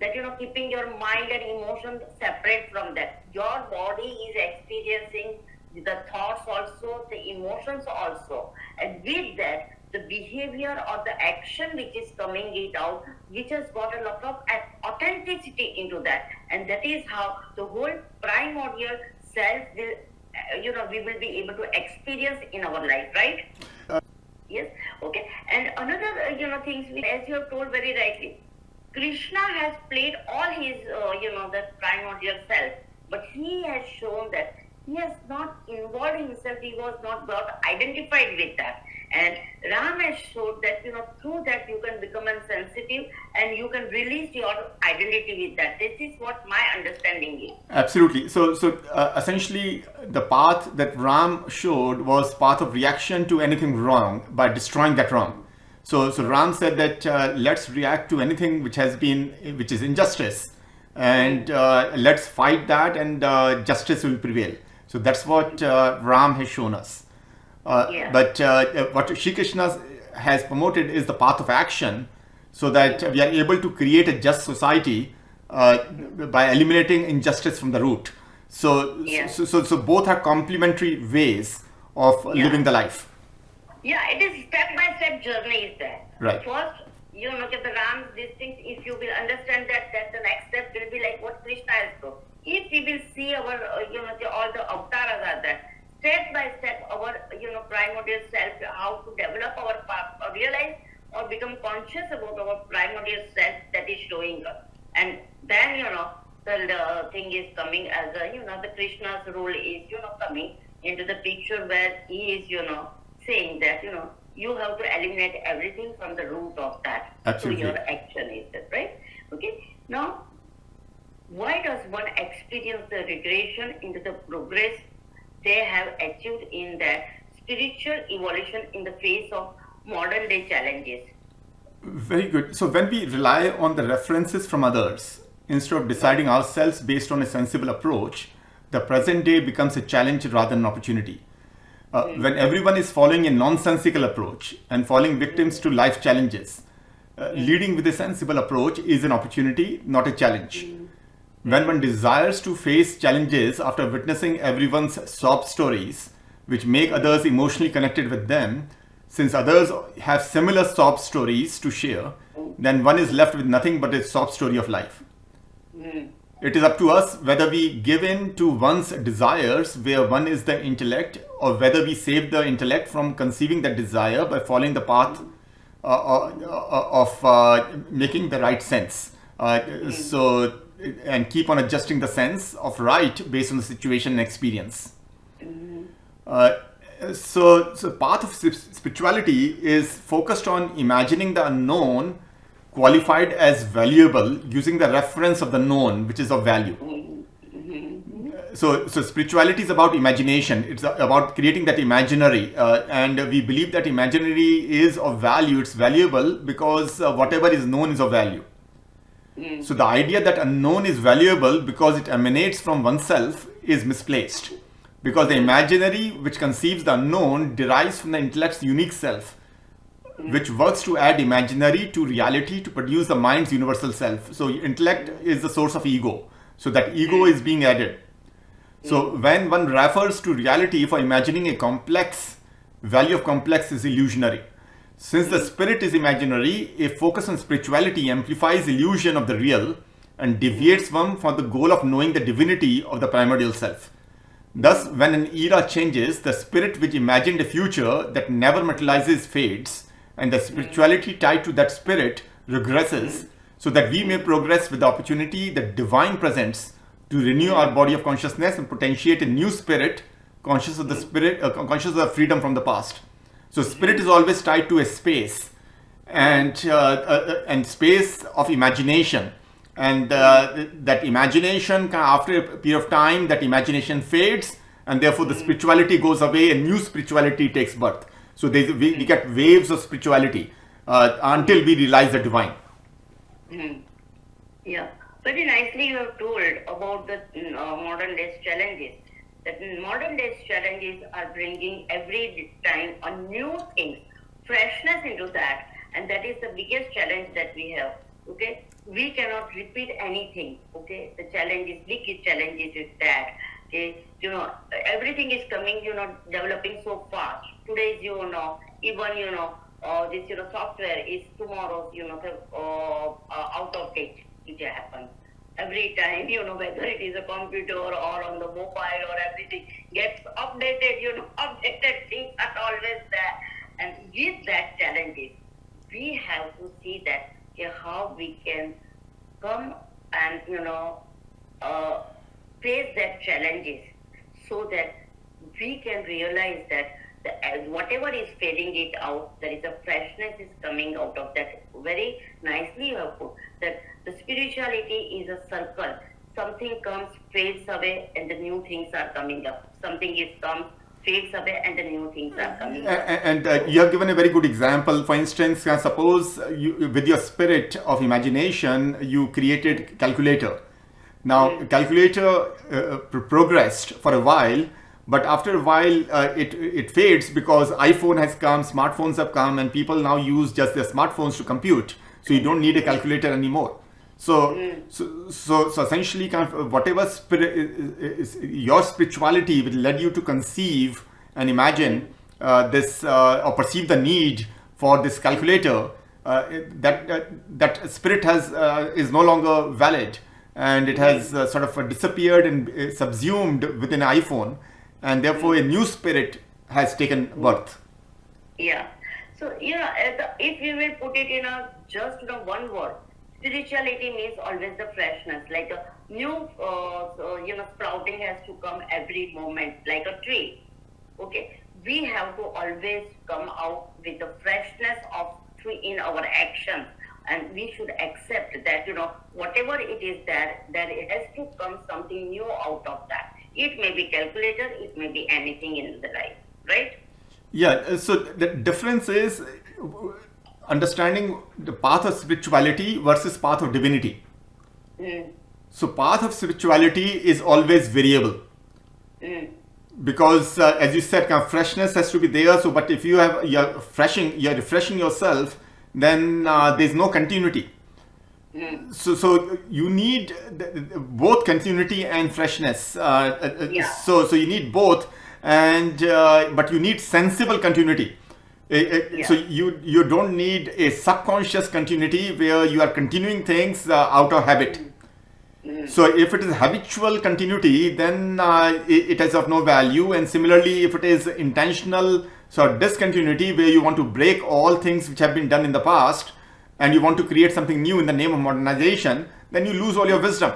Speaker 1: that, keeping your mind and emotion separate from that. Your body is experiencing the thoughts also, the emotions also. And with that, the behavior or the action which is coming it out, which has got a lot of authenticity into that. And that is how the whole primordial self will, we will be able to experience in our life, right? Yes. Okay. And another, things, as you have told very rightly, Krishna has played all his, the primordial self, but he has shown that he has not involved himself, he was not got identified with that. And Ram has showed that, through that you can become insensitive and you can release your identity with that. This is what my understanding is.
Speaker 2: Absolutely. So essentially, the path that Ram showed was path of reaction to anything wrong by destroying that wrong. So Ram said that let's react to anything which is injustice, and let's fight that, and justice will prevail. So that's what Ram has shown us. But what Shri Krishna has promoted is the path of action, so that we are able to create a just society by eliminating injustice from the root. So both are complementary ways of living the life.
Speaker 1: Yeah, it is step-by-step journey is there.
Speaker 2: Right.
Speaker 1: First, look at the Ram's these things. If you will understand that the next step will be like what Krishna has done. If we will see our, all the avatars are there, step by step, our, primordial self, how to develop our path, or realize or become conscious about our primordial self that is showing us. And then, the thing is coming as a, the Krishna's role is, coming into the picture where he is, saying that, you have to eliminate everything from the root of that.
Speaker 2: Absolutely.
Speaker 1: So your action is that, right? Okay. Now, why does one experience the regression into the progress they have achieved in their spiritual evolution in the face of modern day challenges?
Speaker 2: Very good. So when we rely on the references from others, instead of deciding ourselves based on a sensible approach, the present day becomes a challenge rather than an opportunity. When everyone is following a nonsensical approach and falling victims to life challenges, leading with a sensible approach is an opportunity, not a challenge. When one desires to face challenges after witnessing everyone's sob stories, which make others emotionally connected with them, since others have similar sob stories to share, then one is left with nothing but a sob story of life. It is up to us whether we give in to one's desires where one is the intellect, or whether we save the intellect from conceiving that desire by following the path of making the right sense. And keep on adjusting the sense of right based on the situation and experience. So path of spirituality is focused on imagining the unknown qualified as valuable using the reference of the known, which is of value. So spirituality is about imagination. It's about creating that imaginary, and we believe that imaginary is of value. It's valuable because whatever is known is of value. So the idea that unknown is valuable because it emanates from oneself is misplaced, because the imaginary which conceives the unknown derives from the intellect's unique self, which works to add imaginary to reality to produce the mind's universal self. So intellect is the source of ego. So that ego is being added. So when one refers to reality for imagining a complex, value of complex is illusionary. Since the spirit is imaginary, a focus on spirituality amplifies illusion of the real and deviates one from the goal of knowing the divinity of the primordial self. Thus, when an era changes, the spirit which imagined a future that never materializes fades, and the spirituality tied to that spirit regresses, so that we may progress with the opportunity that divine presents to renew our body of consciousness and potentiate a new spirit, conscious of the spirit, conscious of the freedom from the past. So spirit is always tied to a space, and space of imagination, and that imagination, after a period of time, that imagination fades, and therefore the spirituality goes away and new spirituality takes birth. So we get waves of spirituality until we realize the divine.
Speaker 1: Yeah, very nicely you have told about the modern day challenges. That modern day challenges are bringing every time a new thing, freshness into that, and that is the biggest challenge that we have. Okay, we cannot repeat anything. Okay, the big challenges is that. Okay, everything is coming, developing so fast. Today's, even, this, software is tomorrow's, out of date. It happens every time, whether it is a computer or on the mobile or everything gets updated, updated things are always there. And with that challenges, we have to see that how we can come and, face that challenges so that we can realize that whatever is fading it out, there is a freshness is coming out of that. Very nicely you have put that the spirituality is a circle. Something comes, fades away, and the new things are coming up. Something comes, fades away, and the new things are coming up.
Speaker 2: And you have given a very good example. For instance, suppose with your spirit of imagination, you created calculator. Now, calculator progressed for a while, but after a while it fades because iPhone has come, smartphones have come, and people now use just their smartphones to compute. So you don't need a calculator anymore. So essentially, kind of whatever your spirituality will lead you to conceive and imagine this or perceive the need for this calculator. That spirit is no longer valid. And it has sort of disappeared and subsumed within iPhone, and therefore a new spirit has taken birth.
Speaker 1: Yeah. So if we will put it in just one word, spirituality means always the freshness. Like a new, sprouting has to come every moment, like a tree. Okay, we have to always come out with the freshness of tree in our actions. And we should accept that, whatever it is there it has to come something new out of that. It may be calculator, it may be anything in the life, right?
Speaker 2: Yeah, so the difference is understanding the path of spirituality versus path of divinity. So path of spirituality is always variable. Because as you said, kind of freshness has to be there. So, but if you're refreshing yourself, then there's no continuity. So you need both continuity and freshness. So you need both, and but you need sensible continuity. So you don't need a subconscious continuity where you are continuing things out of habit. So if it is habitual continuity, then it is of no value. And similarly, if it is intentional discontinuity where you want to break all things which have been done in the past and you want to create something new in the name of modernization, then you lose all your wisdom.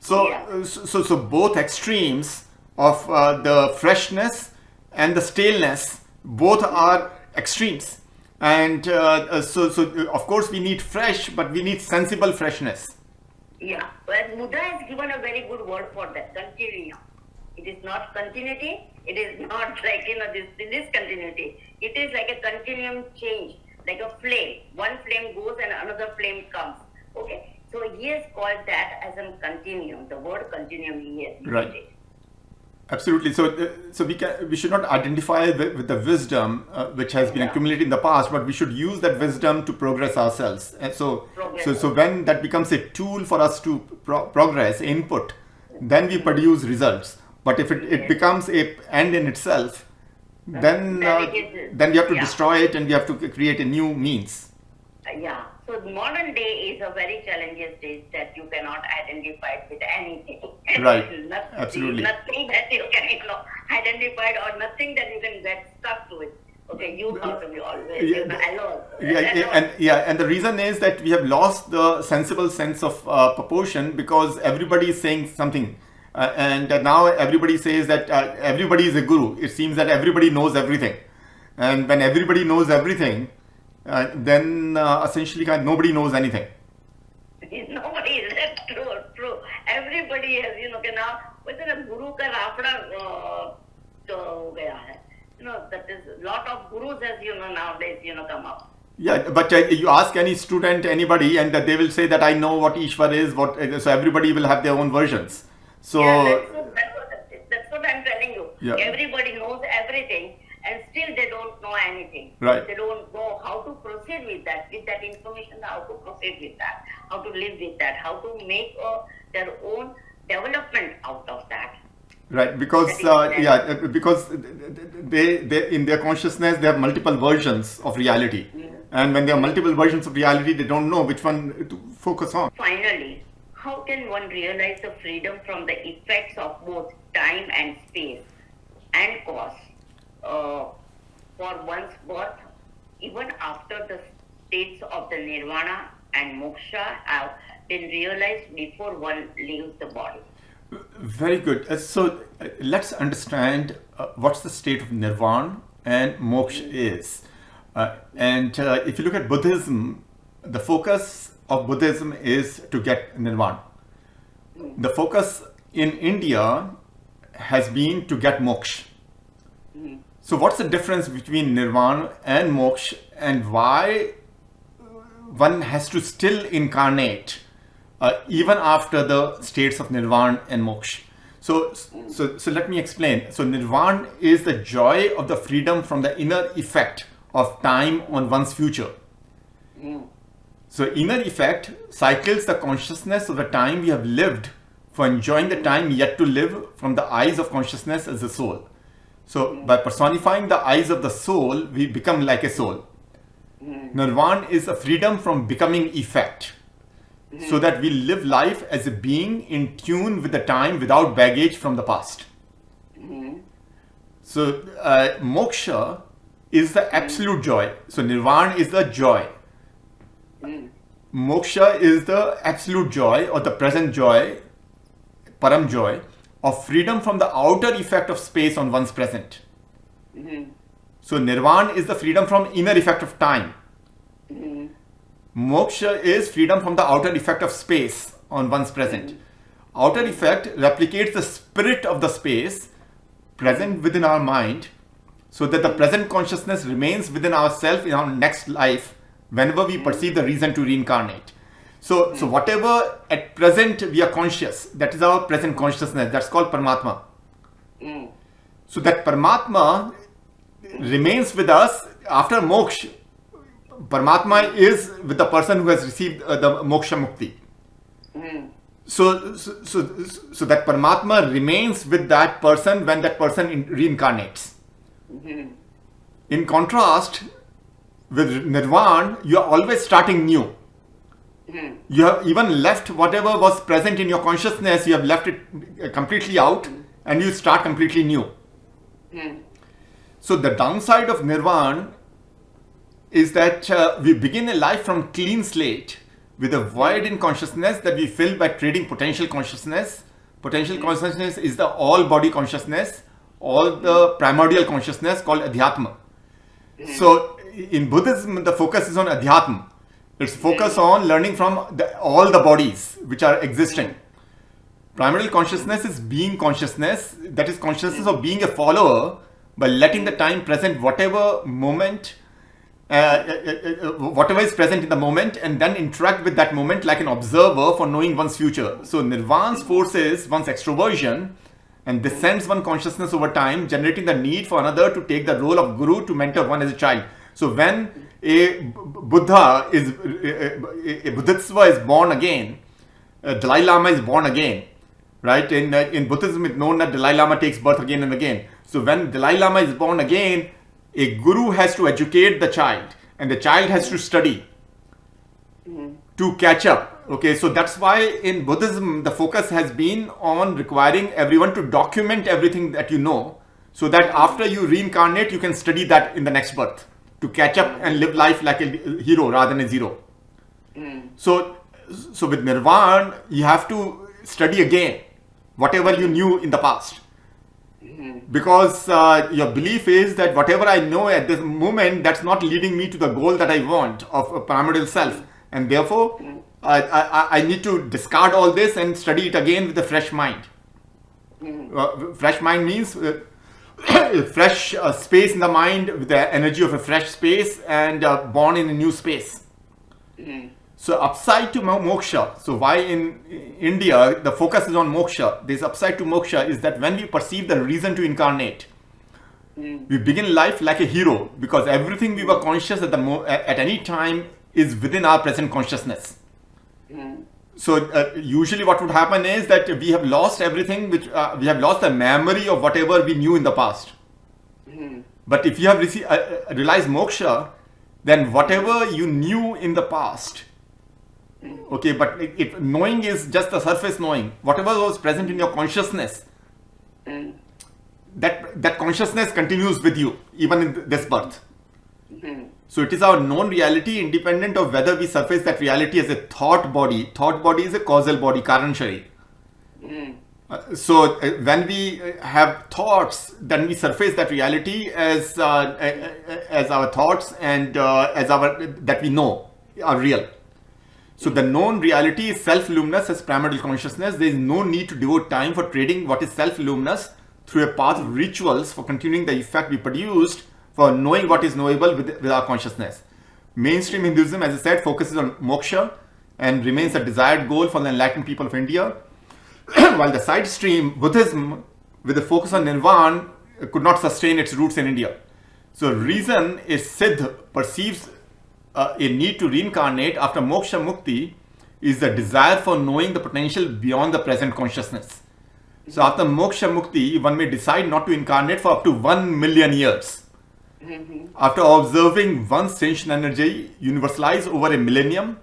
Speaker 2: So both extremes of the freshness and the staleness, both are extremes. And so of course we need fresh, but we need sensible freshness.
Speaker 1: Yeah, well, Buddha has given a very good word for that, continuum. It is not continuity, it is not like, this continuity. It is like a continuum change, like a flame. One flame goes and another flame comes. Okay, so he has called that as a continuum. The word continuum he has used.
Speaker 2: Right. Absolutely. So we should not identify with the wisdom which has been accumulated in the past, but we should use that wisdom to progress ourselves. And so when that becomes a tool for us to progress, input, then we produce results. But if it becomes a end in itself, then we have to destroy it and we have to create a new means.
Speaker 1: Yeah. So the modern day is a very challenging stage that you cannot identify it with anything.
Speaker 2: Right.
Speaker 1: Absolutely. Nothing that you can identify or nothing that you can get stuck to it. Okay, you have to be always alone.
Speaker 2: And the reason is that we have lost the sensible sense of proportion because everybody is saying something. And now everybody says that everybody is a guru. It seems that everybody knows everything. And when everybody knows everything, then essentially nobody knows anything.
Speaker 1: Nobody is true. Everybody has, now within a guru ka rafda ho gaya hai. That is lot of gurus has nowadays come up.
Speaker 2: Yeah, but you ask any student, anybody, and that they will say that I know what Ishwar is. So everybody will have their own versions. So
Speaker 1: that's what I'm telling you. Yeah. Everybody knows everything, and still they don't know anything.
Speaker 2: Right.
Speaker 1: They don't know how to proceed with that information, how to proceed with that, how to live with that, how to make their own development out of that.
Speaker 2: Right, because because they in their consciousness they have multiple versions of reality, and when there are multiple versions of reality, they don't know which one to focus on.
Speaker 1: Finally, how can one realize the freedom from the effects of both time and space and cause for one's birth, even after the states of the Nirvana and Moksha have been realized before one leaves the body?
Speaker 2: Very good. So let's understand what's the state of Nirvana and Moksha is. And if you look at Buddhism, the focus of Buddhism is to get Nirvana. The focus in India has been to get Moksha. So what's the difference between Nirvana and Moksha, and why one has to still incarnate even after the states of Nirvana and Moksha? So let me explain. So Nirvana is the joy of the freedom from the inner effect of time on one's future. So inner effect cycles the consciousness of the time we have lived for enjoying the time yet to live from the eyes of consciousness as a soul. So by personifying the eyes of the soul, we become like a soul. Nirvana is a freedom from becoming effect, so that we live life as a being in tune with the time without baggage from the past. So Moksha is the absolute joy. So Nirvana is the joy. Moksha is the absolute joy or the present joy, param joy, of freedom from the outer effect of space on one's present. So Nirvana is the freedom from inner effect of time. Moksha is freedom from the outer effect of space on one's present. Outer effect replicates the spirit of the space present within our mind, so that the present consciousness remains within ourselves in our next life whenever we perceive the reason to reincarnate. So whatever at present we are conscious, that is our present consciousness, that's called Paramatma. So that Paramatma remains with us after Moksha. Paramatma is with the person who has received the Moksha Mukti. So that Paramatma remains with that person when that person reincarnates. In contrast, with Nirvana, you are always starting new. You have even left whatever was present in your consciousness, you have left it completely out, and you start completely new. So the downside of Nirvana is that we begin a life from clean slate with a void in consciousness that we fill by trading potential consciousness. Potential consciousness is the all body consciousness, all the primordial consciousness called Adhyatma. So in Buddhism, the focus is on Adhyatma. It's focus on learning from all the bodies which are existing. Primordial consciousness is being consciousness, that is consciousness of being a follower by letting the time present whatever moment, whatever is present in the moment, and then interact with that moment like an observer for knowing one's future. So Nirvana's forces one's extroversion and descends one consciousness over time, generating the need for another to take the role of guru to mentor one as a child. So when a Buddha is, a Bodhisattva is born again, Dalai Lama is born again, right? In Buddhism, it's known that Dalai Lama takes birth again and again. So when Dalai Lama is born again, a guru has to educate the child, and the child has to study to catch up. Okay, so that's why in Buddhism, the focus has been on requiring everyone to document everything that you know, so that after you reincarnate, you can study that in the next birth to catch up and live life like a hero rather than a zero. So with Nirvana, you have to study again whatever you knew in the past. Because your belief is that whatever I know at this moment, that's not leading me to the goal that I want of a primordial self. And therefore, I need to discard all this and study it again with a fresh mind. Fresh mind means fresh space in the mind with the energy of a fresh space and born in a new space. So upside to moksha, so why in India the focus is on moksha, this upside to moksha is that when we perceive the reason to incarnate, We begin life like a hero because everything we were conscious at any time is within our present consciousness. So usually what would happen is that we have lost everything, which we have lost the memory of whatever we knew in the past. But if you have realized moksha, then whatever you knew in the past, okay, but knowing is just the surface knowing. Whatever was present in your consciousness, that consciousness continues with you even in this birth. So it is our known reality, independent of whether we surface that reality as a thought body. Thought body is a causal body, Karan Shari. So when we have thoughts, then we surface that reality as our thoughts and as that we know are real. So the known reality is self-luminous as primordial consciousness. There is no need to devote time for trading what is self-luminous through a path of rituals for continuing the effect we produced for knowing what is knowable with our consciousness. Mainstream Hinduism, as I said, focuses on moksha and remains a desired goal for the enlightened people of India, while the side stream Buddhism, with a focus on Nirvana, could not sustain its roots in India. So reason is Siddh perceives a need to reincarnate after moksha mukti is the desire for knowing the potential beyond the present consciousness. So after moksha mukti, one may decide not to incarnate for up to 1 million years. After observing one's sentient energy universalize over a millennium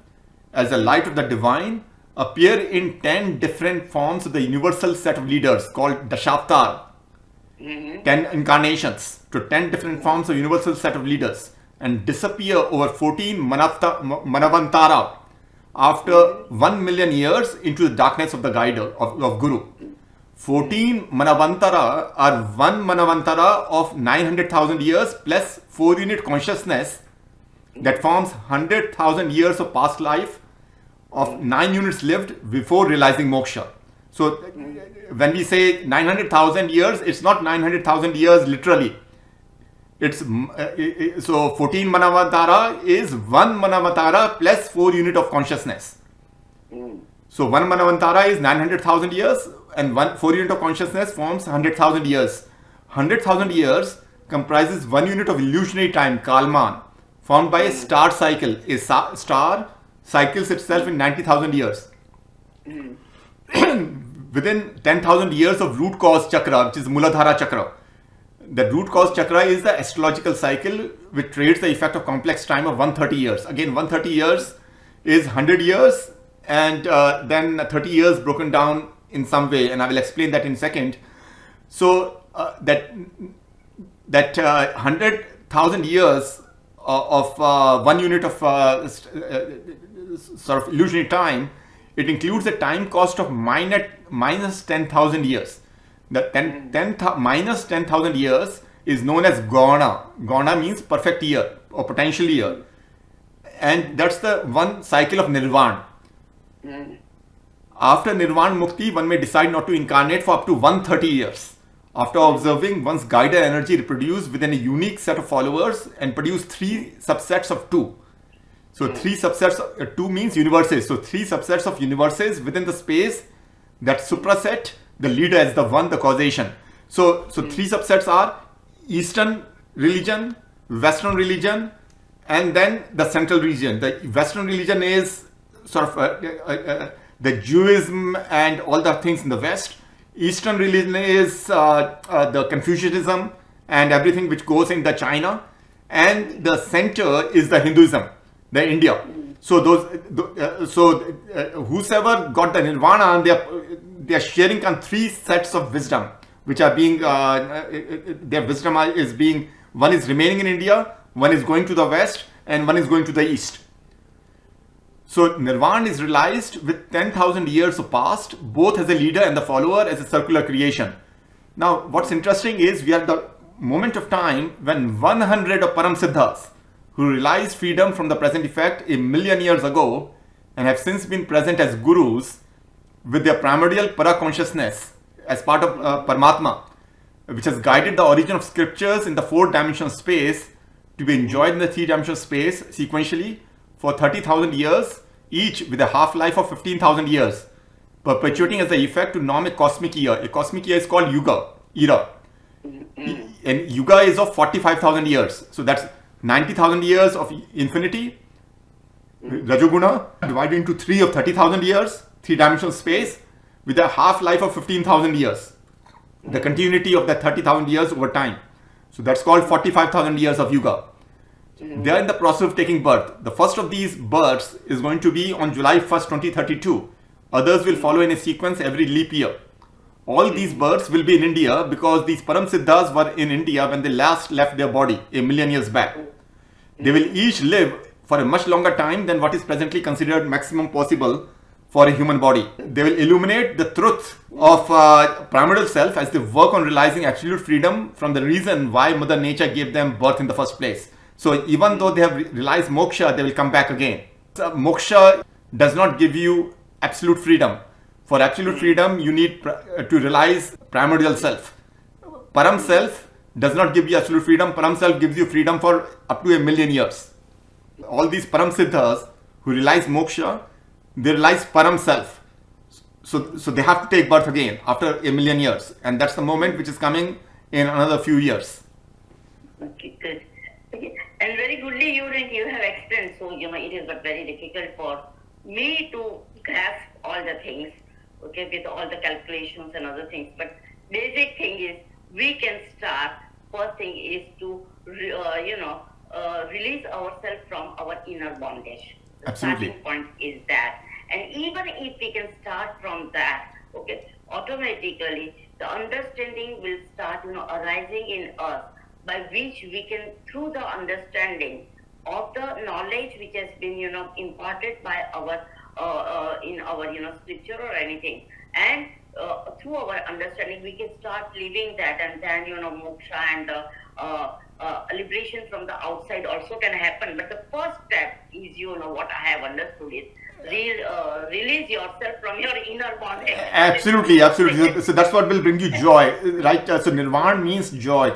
Speaker 2: as the light of the divine, appear in 10 different forms of the universal set of leaders called Dashavatar, 10 incarnations to 10 different forms of universal set of leaders, and disappear over 14 manavantara after 1 million years into the darkness of the guide of Guru. 14 manavantara are 1 manavantara of 900,000 years plus 4 unit consciousness that forms 100,000 years of past life of 9 units lived before realizing moksha. So when we say 900,000 years, it's not 900,000 years literally. It's so 14 manavantara is 1 manavantara plus 4 unit of consciousness. So 1 manavantara is 900,000 years and 4 unit of consciousness forms 100,000 years. 100,000 years comprises 1 unit of illusionary time, Kalman, formed by a star cycle. A star cycles itself in 90,000 years. Within 10,000 years of root cause chakra, which is Muladhara chakra. The root cause chakra is the astrological cycle which trades the effect of complex time of 130 years. Again, 130 years is 100 years and then 30 years broken down in some way, and I will explain that in a second. So that 100,000 years of 1 unit of sort of illusionary time, it includes a time cost of minus 10,000 years. The minus 10,000 years is known as Gauna. Gauna means perfect year or potential year. And that's the one cycle of Nirvana. After Nirvana Mukti, one may decide not to incarnate for up to 130 years. After observing one's guided energy reproduce within a unique set of followers and produce 3 subsets of 2. So 3 subsets, 2 means universes. So 3 subsets of universes within the space that supraset the leader as the one, the causation. So 3 subsets are Eastern religion, Western religion, and then the central region. The Western religion is sort of the Judaism and all the things in the West. Eastern religion is the Confucianism and everything which goes in the China, and the center is the Hinduism, the India. So whosoever got the Nirvana, they are sharing on 3 sets of wisdom, which are being their wisdom is being, one is remaining in India, one is going to the West, and one is going to the East. So Nirvana is realized with 10,000 years of past, both as a leader and the follower as a circular creation. Now, what's interesting is we are at the moment of time when 100 of Param Siddhas who realized freedom from the present effect 1 million years ago and have since been present as gurus with their primordial para consciousness as part of Paramatma, which has guided the origin of scriptures in the 4-dimensional space to be enjoyed in the 3-dimensional space sequentially for 30,000 years, each with a half-life of 15,000 years, perpetuating as the effect to norm a cosmic year. A cosmic year is called Yuga, era. and yuga is of 45,000 years. So that's 90,000 years of infinity, Rajoguna, divided into 3 of 30,000 years, 3-dimensional space, with a half-life of 15,000 years. The continuity of that 30,000 years over time. So that's called 45,000 years of yuga. They are in the process of taking birth. The first of these births is going to be on July 1st, 2032. Others will follow in a sequence every leap year. All these births will be in India because these Param Siddhas were in India when they last left their body a million years back. They will each live for a much longer time than what is presently considered maximum possible for a human body. They will illuminate the truth of primordial self as they work on realizing absolute freedom from the reason why Mother Nature gave them birth in the first place. So even though they have realized moksha, they will come back again. So moksha does not give you absolute freedom. For absolute freedom, you need to realize primordial self. Param self does not give you absolute freedom. Param self gives you freedom for up to a million years. All these Param Siddhas who realize moksha, they realize Param self. So they have to take birth again after a million years. And that's the moment which is coming in another few years.
Speaker 1: Okay, good. Okay. And very goodly you have explained. So, it is but very difficult for me to grasp all the things, okay, with all the calculations and other things. But basic thing is we can start. First thing is to, release ourselves from our inner bondage. The
Speaker 2: Absolutely.
Speaker 1: starting point is that. And even if we can start from that, okay, automatically the understanding will start, arising in us, by which we can, through the understanding of the knowledge which has been, imparted by our, in our, scripture or anything, and through our understanding we can start living that, and then, moksha and liberation from the outside also can happen. But the first step is, what I have understood is, release yourself from your inner bondage.
Speaker 2: Absolutely. So that's what will bring you joy, right? So nirvana means joy.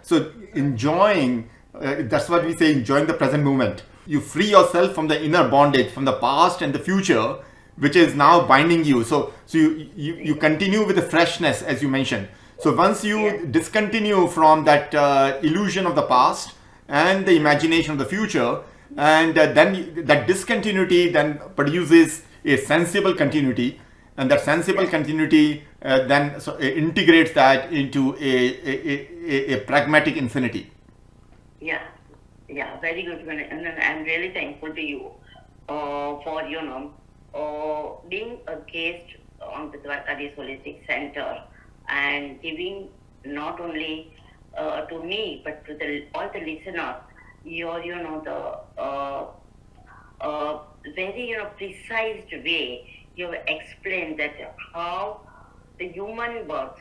Speaker 2: So enjoying, that's what we say, enjoying the present moment. You free yourself from the inner bondage, from the past and the future, which is now binding you. So you continue with the freshness, as you mentioned. So once you discontinue from that illusion of the past and the imagination of the future, and then that discontinuity then produces a sensible continuity, and that sensible continuity then integrates that into a pragmatic infinity.
Speaker 1: Yeah, very good. And I'm really thankful to you for, being a guest on the Dwarkadhish Holistic Center and giving not only to me but to all the listeners your, very, precise way you have explained that how the human birth,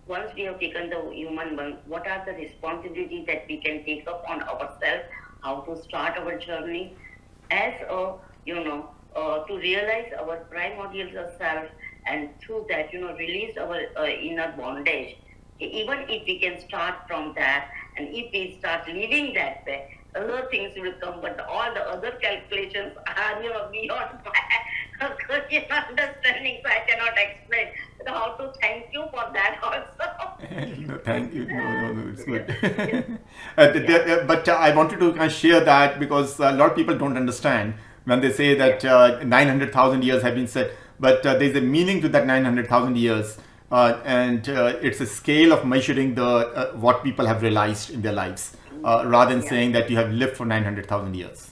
Speaker 1: once we have taken the human birth, what are the responsibilities that we can take up on ourselves, how to start our journey as a, to realize our primordial self, and through that, release our inner bondage. Even if we can start from that, and if we start living that way, other things will come, but all the other calculations are, beyond my understanding, so I cannot explain. So how to thank you for that also.
Speaker 2: No, thank you. No, it's good. But I wanted to share that because a lot of people don't understand when they say that 900,000 years have been said, but there's a meaning to that 900,000 years. And it's a scale of measuring the what people have realized in their lives, rather than saying that you have lived for 900,000 years.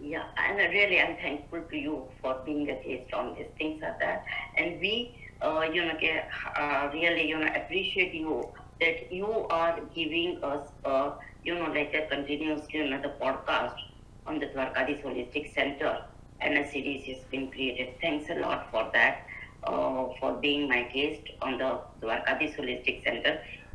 Speaker 1: Yeah, and really I'm thankful to you for being a guest on these things like that. And we, really, appreciate you that you are giving us, like a continuous, the podcast on the Dwarkadhish Holistic Center, and a series has been created. Thanks a lot for that. For being my guest on the Dwarkadhish Holistic Center.